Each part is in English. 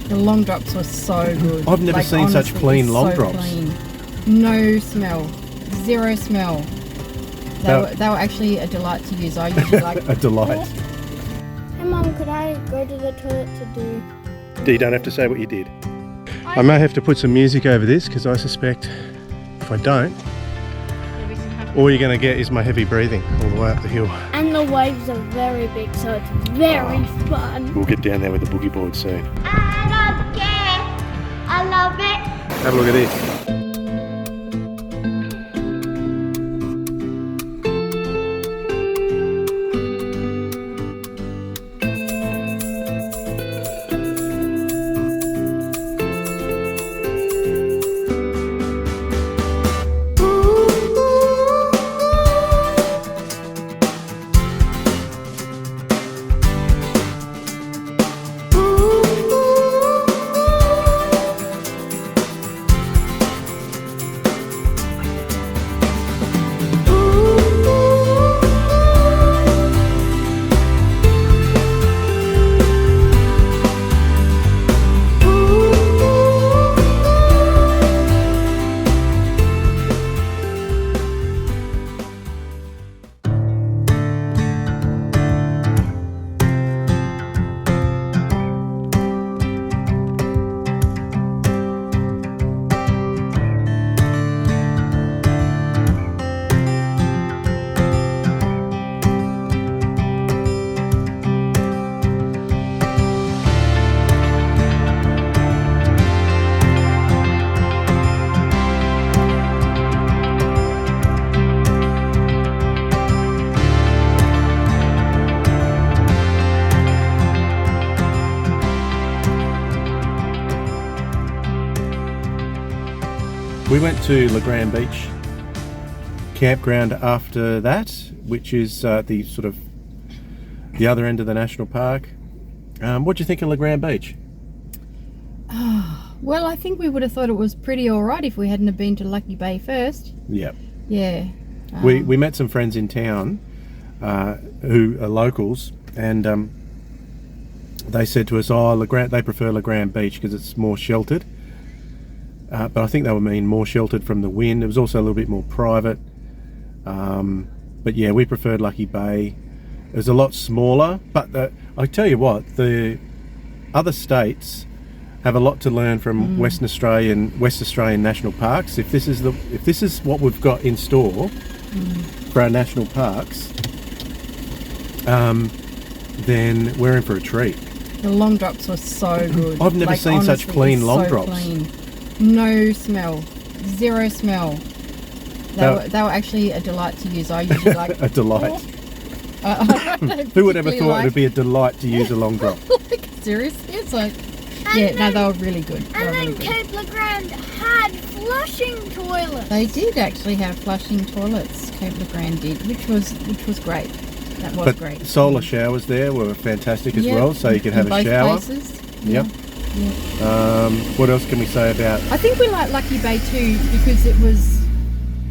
The long drops were so good. I've never seen such honestly, clean long so drops. Clean. No smell. Zero smell. They were actually a delight to use. I usually like... A delight. Hey Mum, could I go to the toilet to do... You don't have to say what you did. I may have to put some music over this because I suspect if I don't, all you're going to get is my heavy breathing all the way up the hill. And the waves are very big, so it's very fun. We'll get down there with the boogie board soon. I love it. I love it. Have a look at this. We went to Grand Beach Campground after that, which is the sort of the other end of the national park. What do you think of Grand Beach? Well, I think we would have thought it was pretty alright if we hadn't have been to Lucky Bay first. Yeah. Yeah. We met some friends in town who are locals, and they said to us, they prefer Grand Beach because it's more sheltered. But I think they would mean more sheltered from the wind. It was also a little bit more private. But yeah, we preferred Lucky Bay. It was a lot smaller, but I tell you what, the other states have a lot to learn from West Australian national parks. If this is what we've got in store for our national parks, then we're in for a treat. The long drops were so good. I've never seen such clean long drops. Clean. No smell. Zero smell. They were actually a delight to use. I usually like... A delight. Who would ever thought it would be a delight to use a long drop? Like, seriously? It's like... Yeah, no, they were really good. And then Cape LeGrand had flushing toilets. They did actually have flushing toilets. Cape LeGrand did, which was great. That was great. Solar showers there were fantastic as well, so you could have a shower. Places. Yep. Yeah. What else can we say about? I think we like Lucky Bay too because it was,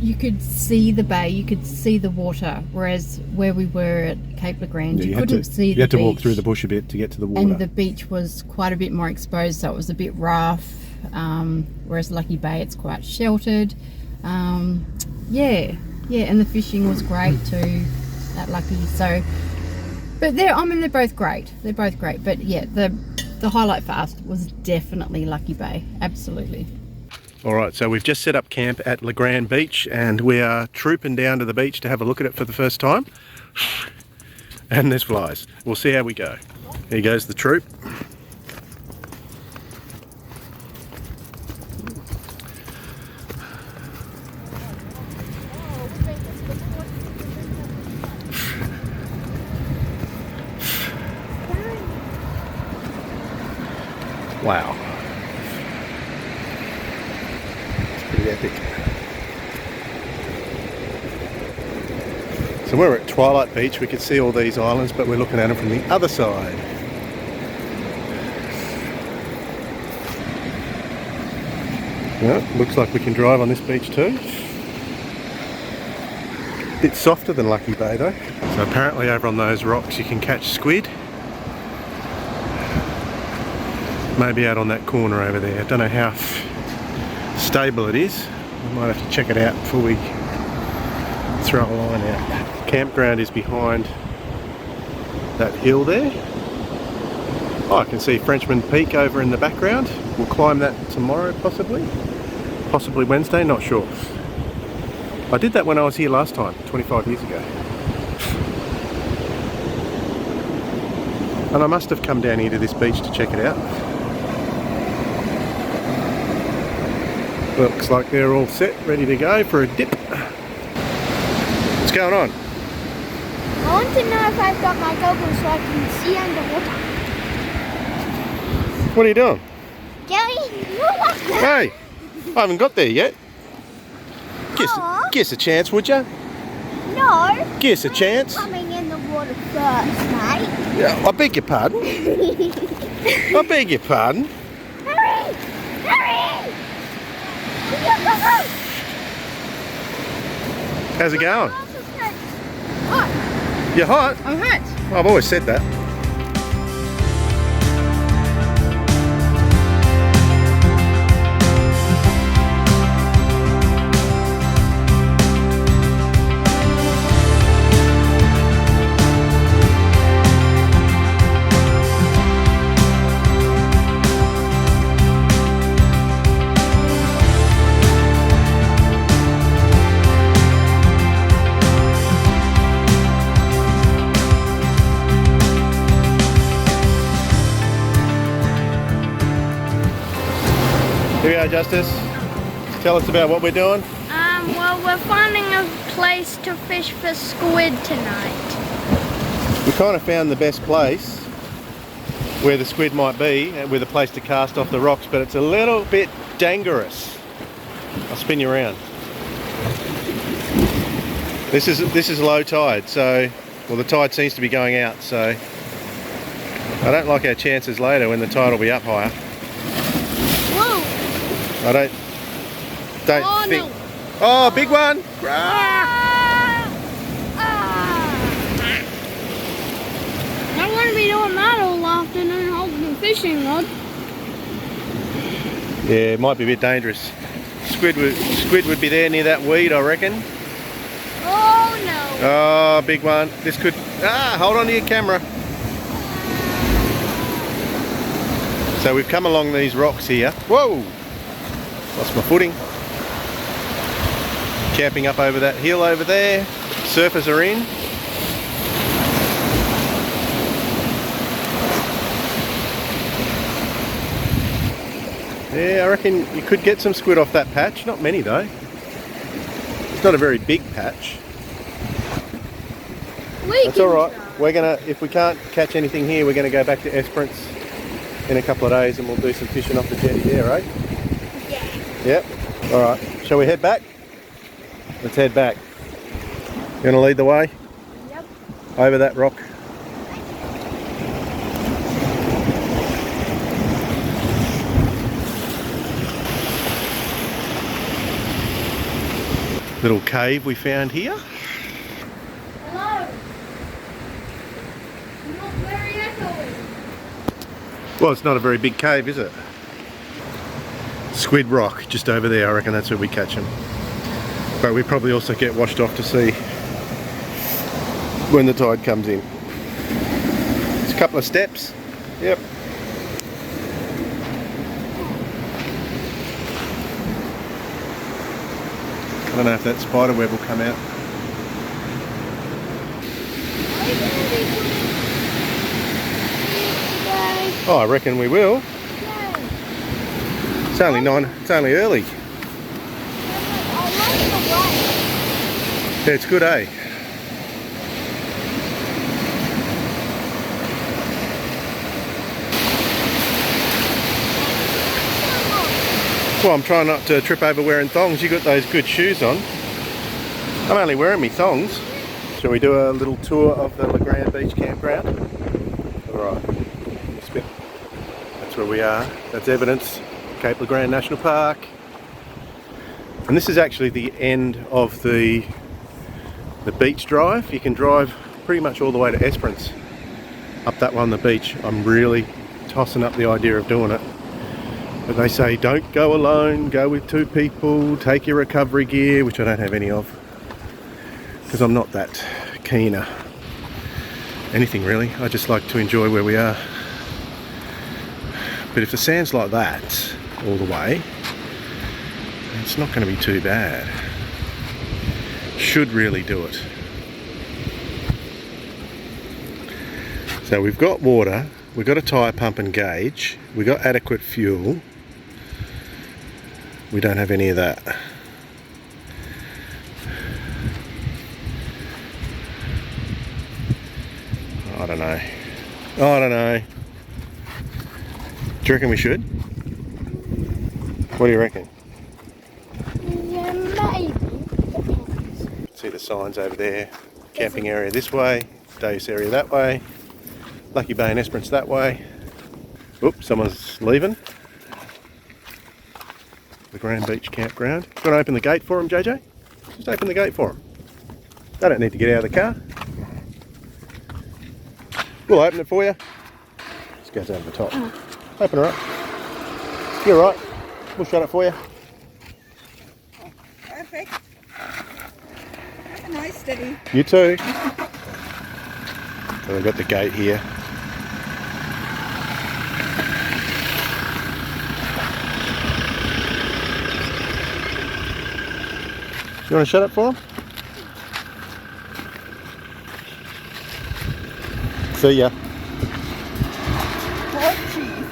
you could see the bay, you could see the water, whereas where we were at Cape LeGrand, you couldn't see the beach. You had to walk through the bush a bit to get to the water. And the beach was quite a bit more exposed, so it was a bit rough. Whereas Lucky Bay, it's quite sheltered. And the fishing was great too at Lucky. So, but they're both great. They're both great. But yeah, the highlight for us was definitely Lucky Bay. Absolutely. All right, so we've just set up camp at Grand Beach and we are trooping down to the beach to have a look at it for the first time. And there's flies. We'll see how we go. Here goes the troop. Wow. It's pretty epic. So we're at Twilight Beach. We can see all these islands, but we're looking at them from the other side. Well, looks like we can drive on this beach too. Bit softer than Lucky Bay though. So apparently over on those rocks you can catch squid. Maybe out on that corner over there. I don't know how stable it is. I might have to check it out before we throw a line out. Campground is behind that hill there. Oh, I can see Frenchman Peak over in the background. We'll climb that tomorrow possibly. Possibly Wednesday, not sure. I did that when I was here last time, 25 years ago. And I must have come down here to this beach to check it out. Looks like they're all set, ready to go for a dip. What's going on? I want to know if I've got my goggles so I can see underwater. What are you doing? Joey, Hey, I haven't got there yet. Aw. Give us a chance, would you? no. Give us a chance. Coming in the water first, mate. Yeah, I beg your pardon. I beg your pardon. Hurry! Hurry! How's it going? Hot. You're hot? I'm hot. I've always said that. Here we are, Justice. Tell us about what we're doing. Well, we're finding a place to fish for squid tonight. We kind of found the best place where the squid might be, with a place to cast off the rocks, but it's a little bit dangerous. I'll spin you around. This is low tide, so well, the tide seems to be going out, so I don't like our chances later when the tide will be up higher. Whoa! I don't Oh, think. no. Oh, big one! I don't want to be doing that all afternoon holding a fishing rod. Yeah, it might be a bit dangerous. Squid would be there near that weed, I reckon. Oh no! Oh, big one. This could. Hold on to your camera. So we've come along these rocks here. Whoa! Lost my footing. Camping up over that hill over there. Surfers are in. Yeah, I reckon you could get some squid off that patch. Not many though. It's not a very big patch. That's all right. We're gonna, if we can't catch anything here, we're gonna go back to Esperance in a couple of days, and we'll do some fishing off the jetty there, right? Yeah. Yep. All right. Shall we head back? Let's head back. You gonna lead the way? Yep. Over that rock. Little cave we found here. Hello. Not very echoey. Well, it's not a very big cave, is it? Squid Rock, just over there. I reckon that's where we catch them. But we probably also get washed off to sea when the tide comes in. It's a couple of steps. Yep. I don't know if that spider web will come out. Are you going to be today? Oh, I reckon we will. Yeah. It's only 9. It's only early. I like the way. Yeah, it's good, eh? Well, I'm trying not to trip over wearing thongs. You got those good shoes on. I'm only wearing me thongs. Shall we do a little tour of the Grand Beach Campground? Alright. That's where we are. That's Evidence, Cape LeGrand National Park. And this is actually the end of the beach drive. You can drive pretty much all the way to Esperance. Up that one, the beach. I'm really tossing up the idea of doing it. But they say don't go alone, go with 2 people, take your recovery gear, which I don't have any of, because I'm not that keen on anything really. I just like to enjoy where we are. But if the sand's like that all the way, it's not going to be too bad. Should really do it. So we've got water, we've got a tyre pump and gauge, we've got adequate fuel. We don't have any of that. I don't know. Do you reckon we should? What do you reckon? Yeah, maybe. See the signs over there. Camping area this way, Dave's area that way, Lucky Bay and Esperance that way. Oops, someone's leaving. The Grand Beach Campground. You want to open the gate for them, JJ? Just open the gate for them. They don't need to get out of the car. We'll open it for you. Just goes over the top. Open her up. You're right. We'll shut it for you. Perfect. Have a nice day. You too. So we've got the gate here. You want to shut it for them? See ya. Pork cheese,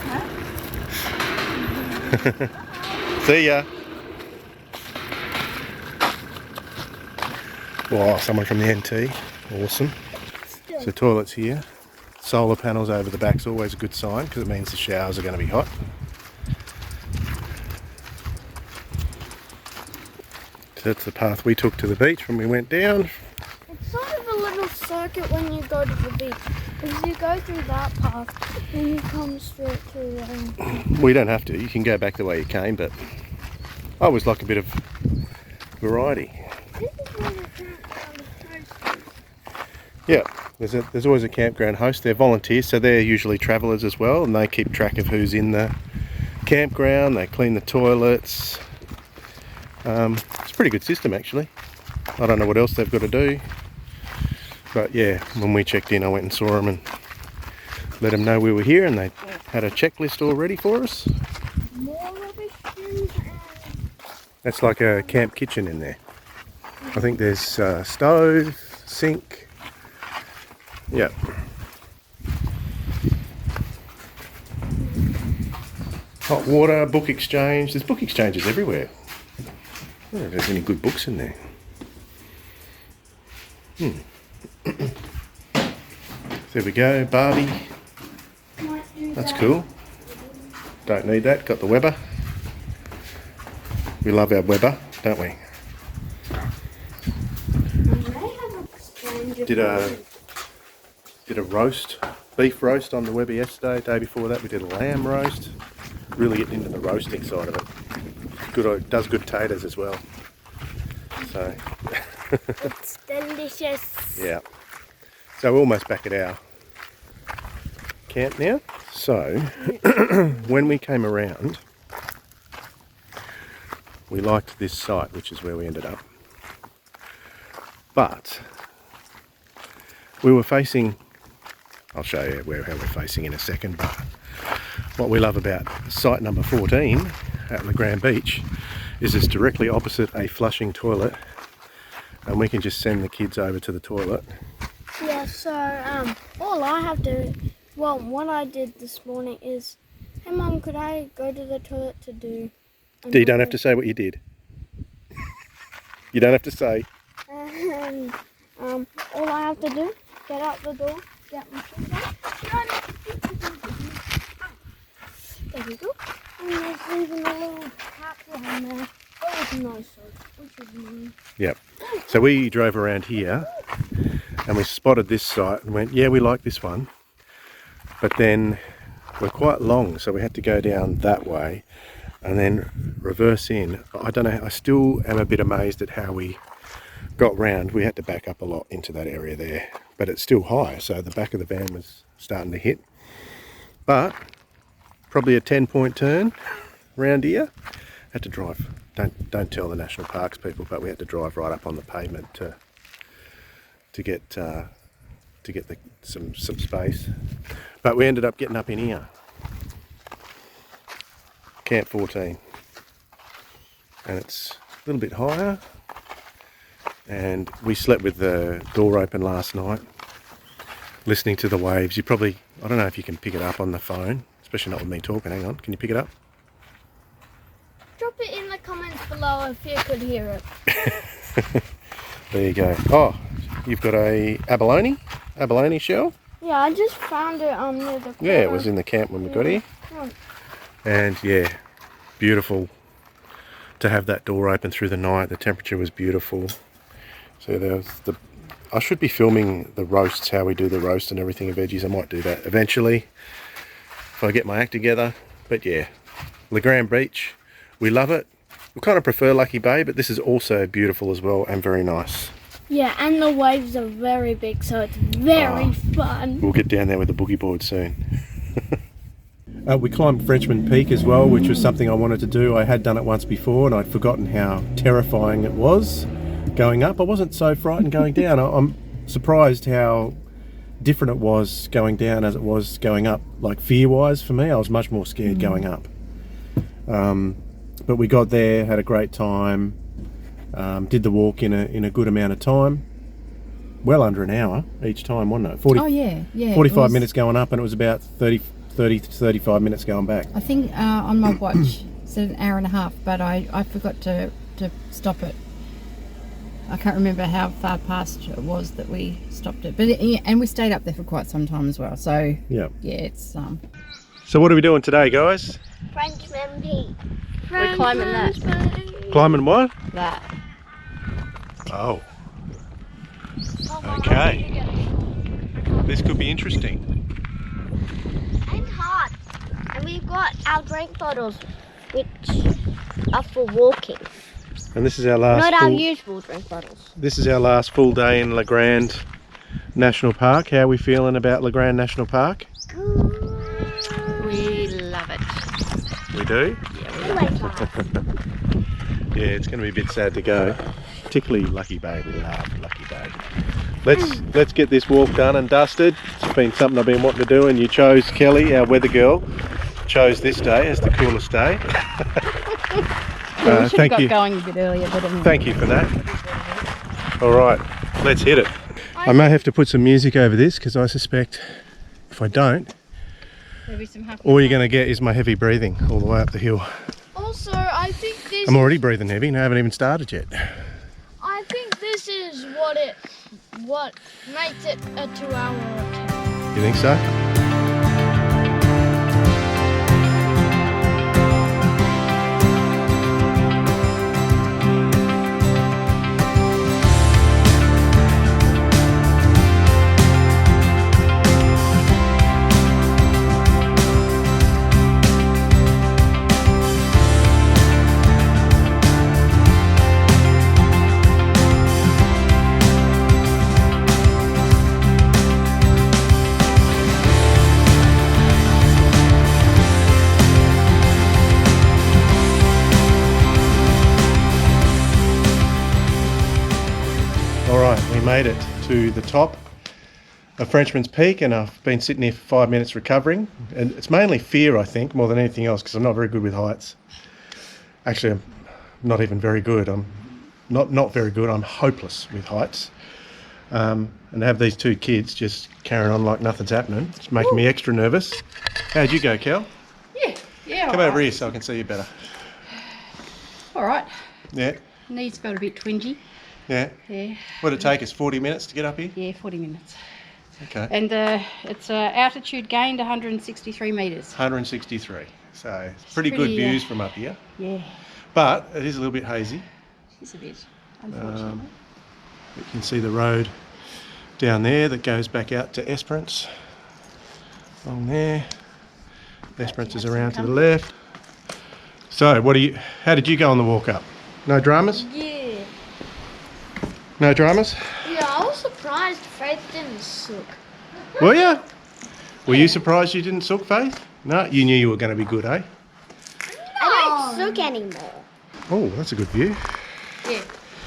huh? See ya. Wow, someone from the NT. Awesome. So toilets here. Solar panels over the back's always a good sign because it means the showers are going to be hot. So that's the path we took to the beach when we went down. It's sort of a little circuit when you go to the beach. Because you go through that path, then you come straight to We don't have to. You can go back the way you came, but I always like a bit of variety. This is where the campground is hosted. Yeah, there's always a campground host. They're volunteers, so they're usually travellers as well, and they keep track of who's in the campground. They clean the toilets. It's a pretty good system actually. I don't know what else they've got to do, but yeah, when we checked in I went and saw them and let them know we were here, and they had a checklist all ready for us. More rubbish bins and That's like a camp kitchen in there. I think there's stove, sink. Yeah. Hot water, book exchange. There's book exchanges everywhere. I don't know if there's any good books in there. There we go, Barbie. That's cool. Don't need that. Got the Weber. We love our Weber, don't we? Did a roast, beef roast on the Weber yesterday. Day before that we did a lamb roast. Really getting into the roasting side of it. Good, does good taters as well. So it's delicious. yeah. So we're almost back at our camp now. So when we came around, we liked this site, which is where we ended up. But we were facing, I'll show you how we're facing in a second, but what we love about site number 14 at the Grand Beach is it's directly opposite a flushing toilet, and we can just send the kids over to the toilet. Yeah, so all I have to, well, what I did this morning is, hey Mum, could I go to the toilet to do? You don't have to say what you did. You don't have to say. And all I have to do, get out the door, get my shoes on, there we go. And there's even a little tap around there. Oh, it's nice, which is nice. Yep. So we drove around here and we spotted this site and went, yeah, we like this one. But then we're quite long, so we had to go down that way and then reverse in. I don't know, I still am a bit amazed at how we got round. We had to back up a lot into that area there, but it's still high, so the back of the van was starting to hit. But probably a 10-point turn round here. Had to drive, don't tell the national parks people, but we had to drive right up on the pavement to get some space. But we ended up getting up in here, Camp 14, and it's a little bit higher. And we slept with the door open last night, listening to the waves. You probably, I don't know if you can pick it up on the phone, especially not with me talking. Hang on, can you pick it up? Drop it in the comments below if you could hear it. There you go. Oh, you've got a abalone shell? Yeah, I just found it near the corner. Yeah, it was in the camp when we got here. Oh. And yeah, beautiful to have that door open through the night. The temperature was beautiful. So there was I should be filming the roasts, how we do the roast and everything of veggies. I might do that eventually if I get my act together. But yeah, Grand Beach, we love it. We kind of prefer Lucky Bay, but this is also beautiful as well and very nice. Yeah, and the waves are very big, so it's very fun. We'll get down there with the boogie board soon. We climbed Frenchman Peak as well, which was something I wanted to do. I had done it once before and I'd forgotten how terrifying it was going up. I wasn't so frightened going down. I'm surprised how different it was going down as it was going up. Like fear-wise for me, I was much more scared going up. But we got there, had a great time, did the walk in a good amount of time. Well under an hour each time, wasn't it? 45 minutes going up, and it was about 30 to 35 minutes going back. I think on my watch it said an hour and a half, but I forgot to stop it. I can't remember how far past it was that we stopped it, but and we stayed up there for quite some time as well. So yeah, it's So what are we doing today, guys? Frenchman Peak. We're climbing that. Climbing what? That. Oh. Okay. This could be interesting. And hot. And we've got our drink bottles, which are for walking. And this is our last. Not our usual drink bottles. This is our last full day in Grand National Park. How are we feeling about Grand National Park? We love it. We do? Yeah, it's going to be a bit sad to go. Particularly Lucky Bay. We love Lucky Bay. Let's get this walk done and dusted. It's been something I've been wanting to do, and you chose, Kelly, our weather girl, chose this day as the coolest day. We should have thank you. got going a bit earlier, but Thank you for that. All right, let's hit it. I may have to put some music over this because I suspect if I don't, all you're going to get is my heavy breathing all the way up the hill. Also, I think this. I'm already breathing heavy and I haven't even started yet. I think this is what makes it a 2-hour attempt. You think so? Made it to the top of Frenchman's Peak, and I've been sitting here for 5 minutes recovering, and it's mainly fear, I think, more than anything else, because I'm not very good with heights. Actually, I'm not even very good. I'm not very good. I'm hopeless with heights, and to have these two kids just carrying on like nothing's happening, it's making me extra nervous. How'd you go, Kel? Yeah. Come over here so I can see you better. All right. Yeah. Knees felt a bit twingy. Yeah. What'd it take us, 40 minutes to get up here? Yeah, 40 minutes. Okay. And it's altitude gained 163 metres. 163. So pretty good views from up here. Yeah. But it is a little bit hazy. It's a bit, unfortunately. You can see the road down there that goes back out to Esperance. Along there. Esperance is around to the left. So how did you go on the walk up? No dramas? Yeah. No dramas? Yeah, I was surprised Faith didn't suck. Were you? Were you surprised you didn't sook, Faith? No, you knew you were going to be good, eh? I don't soak anymore. Oh, that's a good view. Yeah,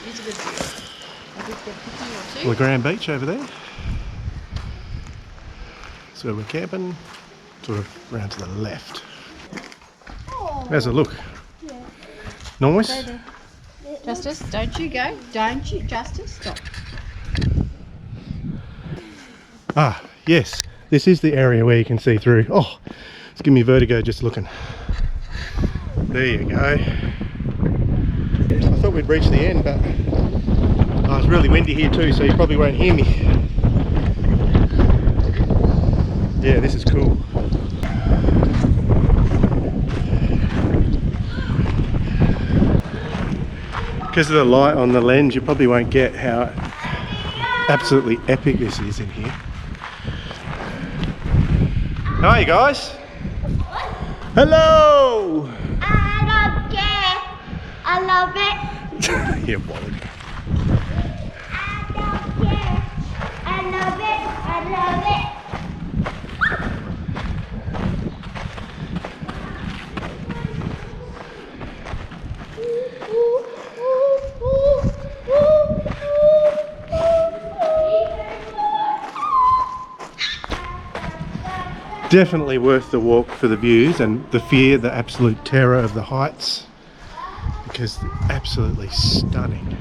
it's a good view. I did get a picture or two. The Grand Beach over there. So we're camping sort of round to the left. How's it look? Yeah. Nice? Justice, don't you go. Don't you, Justice, stop. Ah, yes. This is the area where you can see through. Oh, it's giving me vertigo just looking. There you go. I thought we'd reach the end, but oh, it's really windy here too, so you probably won't hear me. Yeah, this is cool. Because of the light on the lens, you probably won't get how absolutely epic this is in here. How are you guys? Hello! I don't care. I love it. Yeah, boy. I don't care. I love it. I love it. Definitely worth the walk for the views and the fear, the absolute terror of the heights, because absolutely stunning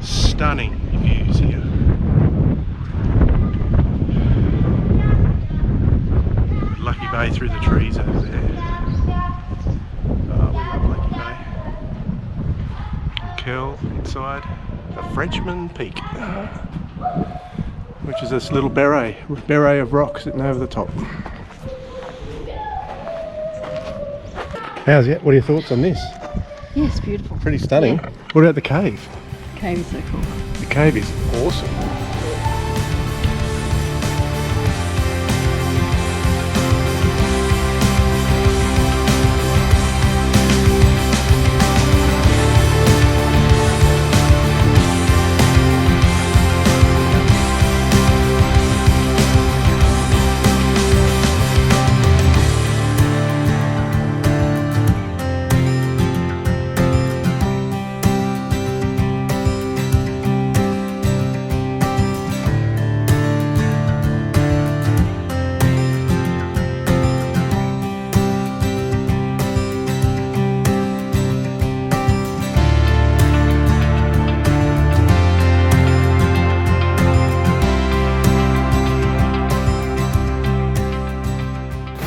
views here. Lucky Bay through the trees over there. Oh, we love Lucky Bay. And Curl inside the Frenchman Peak, which is this little beret of rock sitting over the top. How's it? What are your thoughts on this? Yes, beautiful. Pretty stunning. Yeah. What about the cave? Cave is so cool. The cave is awesome.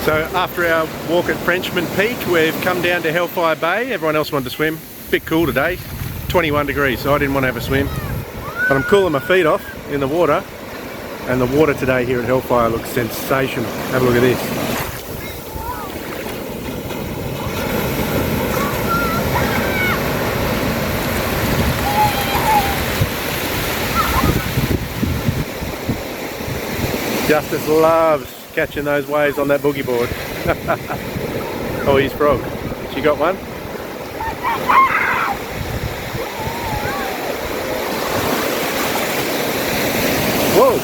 So after our walk at Frenchman Peak, we've come down to Hellfire Bay. Everyone else wanted to swim. Bit cool today, 21 degrees, so I didn't want to have a swim. But I'm cooling my feet off in the water, and the water today here at Hellfire looks sensational. Have a look at this. Justice loves catching those waves on that boogie board. Oh, he's frog. She got one? Whoa!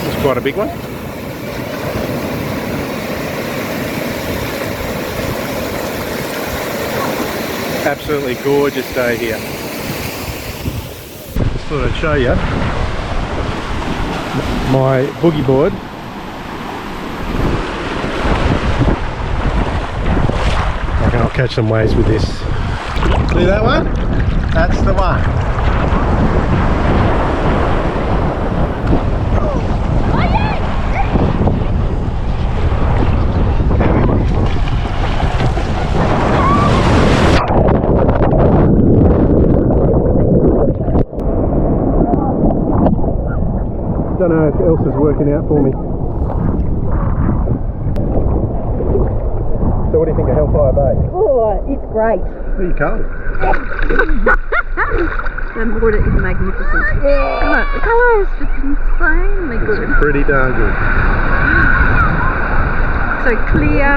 That's quite a big one. Absolutely gorgeous day here. Just thought I'd show you my boogie board. I reckon I'll catch some waves with this. See that one? That's the one. Don't know if else is working out for me. So what do you think of Hellfire Bay? Oh, it's great. There you go. The water is magnificent. Come on, the colour is just insanely good. It's pretty darn good. So clear.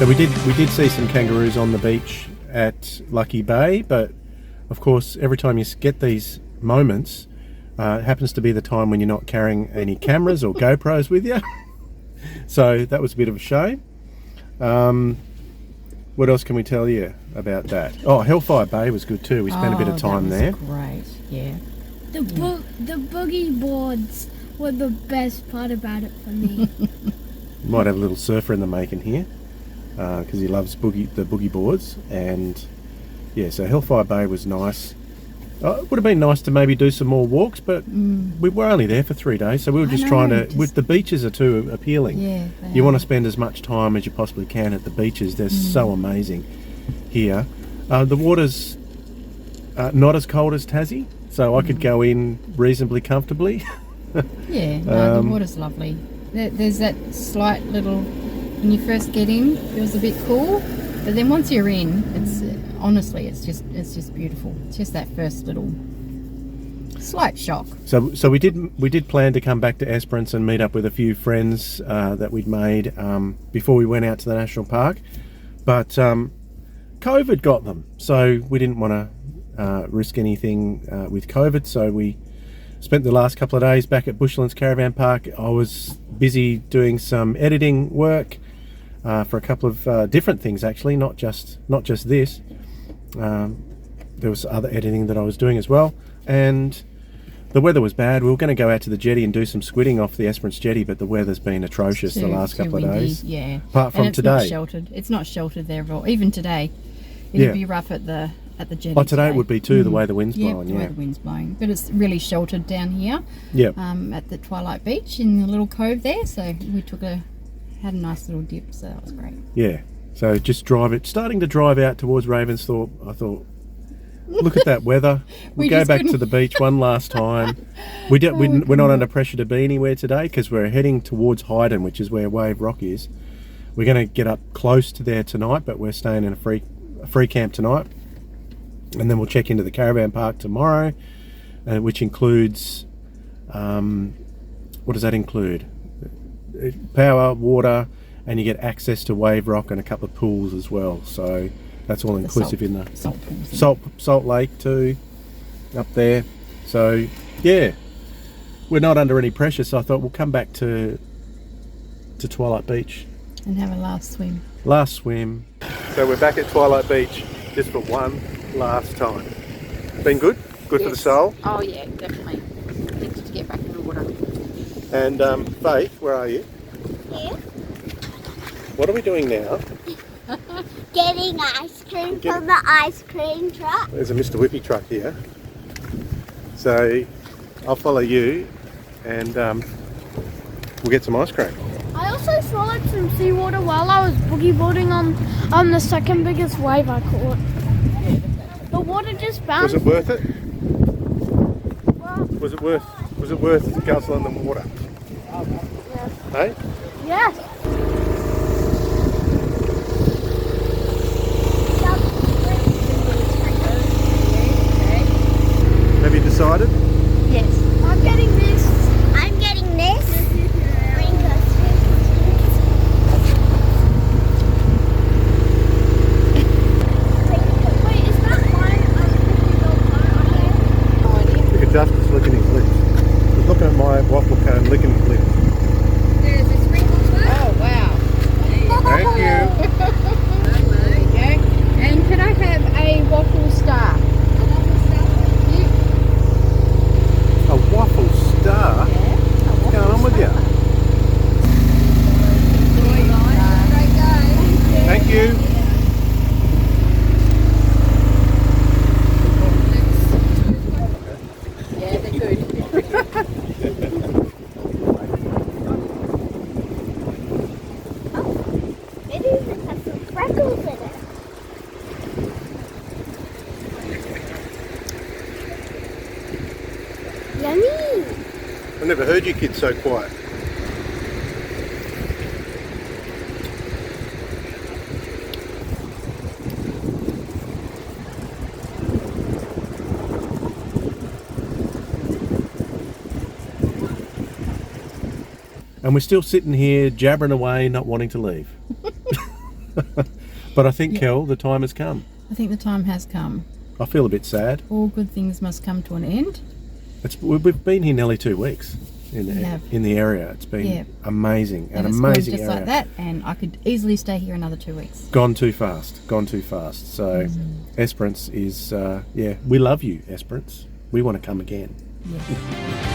So we did see some kangaroos on the beach at Lucky Bay, but of course every time you get these moments, it happens to be the time when you're not carrying any cameras or GoPros with you. So that was a bit of a shame. What else can we tell you about that? Oh, Hellfire Bay was good too. We spent a bit of time there. Great, yeah. The boogie boards were the best part about it for me. Might have a little surfer in the making here, because he loves the boogie boards. And yeah, so Hellfire Bay was nice. It would have been nice to maybe do some more walks, but we were only there for 3 days, so we were just trying to. With the beaches are too appealing. Yeah, you want to spend as much time as you possibly can at the beaches. They're so amazing here. The water's not as cold as Tassie, so I could go in reasonably comfortably. Yeah, no, the water's lovely. There's that slight little, when you first get in, it was a bit cool, but then once you're in, it's honestly, it's just beautiful. It's just that first little slight shock. So we did plan to come back to Esperance and meet up with a few friends that we'd made before we went out to the national park, but COVID got them, so we didn't want to risk anything with COVID. So we spent the last couple of days back at Bushlands Caravan Park. I was busy doing some editing work for a couple of different things, actually, not just this. There was other editing that I was doing as well, and the weather was bad. We were going to go out to the jetty and do some squidding off the Esperance jetty, but the weather's been atrocious the last couple of days. Yeah, apart from today. Not sheltered. It's not sheltered there at all. Even today, it'd be rough at the jetty. Oh, today it would be too. The way the wind's blowing. The way the wind's blowing, but it's really sheltered down here. Yeah. At the Twilight Beach in the little cove there, so we had a nice little dip, so that was great. Yeah. So just starting to drive out towards Ravensthorpe. I thought, look at that weather. We'll go back to the beach one last time. We're not under pressure to be anywhere today because we're heading towards Hyden, which is where Wave Rock is. We're going to get up close to there tonight, but we're staying in a free camp tonight. And then we'll check into the caravan park tomorrow, which includes, what does that include? Power, water, and you get access to Wave Rock and a couple of pools as well. So that's all inclusive in the salt pools. Salt Lake too, up there. So yeah, we're not under any pressure. So I thought we'll come back to Twilight Beach and have a last swim. Last swim. So we're back at Twilight Beach just for one last time. Been good? Good for the soul? Oh yeah, definitely. Good to get back in the water. And Faith, where are you? Here. What are we doing now? Getting ice cream from the ice cream truck. There's a Mr. Whippy truck here. So I'll follow you and we'll get some ice cream. I also swallowed some seawater while I was boogie boarding on the second biggest wave I caught. The water just bounced. Was it worth it? Well, Was it worth guzzling the water? yes. Hey? Yes. Have you decided? Yes. I'm getting this. I'm getting this. Wait, is that mine? Look at Justice licking his lips. He's looking at my waffle cone licking his lips. There's a sprinkles one. Oh wow. Thank you. There you go. And could I have a waffle star? A waffle star? What's going on with you? Thank you. Yeah, they're good. It even has some freckles in it. Yummy! I've never heard you kids so quiet. And we're still sitting here jabbering away, not wanting to leave. But I think, Yeah. Kel, the time has come. I think the time has come. I feel a bit sad. All good things must come to an end. We've been here nearly 2 weeks in We have. the area. It's been Yeah. amazing, an And it's amazing gone just area. like that, and I could easily stay here another 2 weeks. Gone too fast. So Esperance is, we love you, Esperance. We want to come again. Yeah.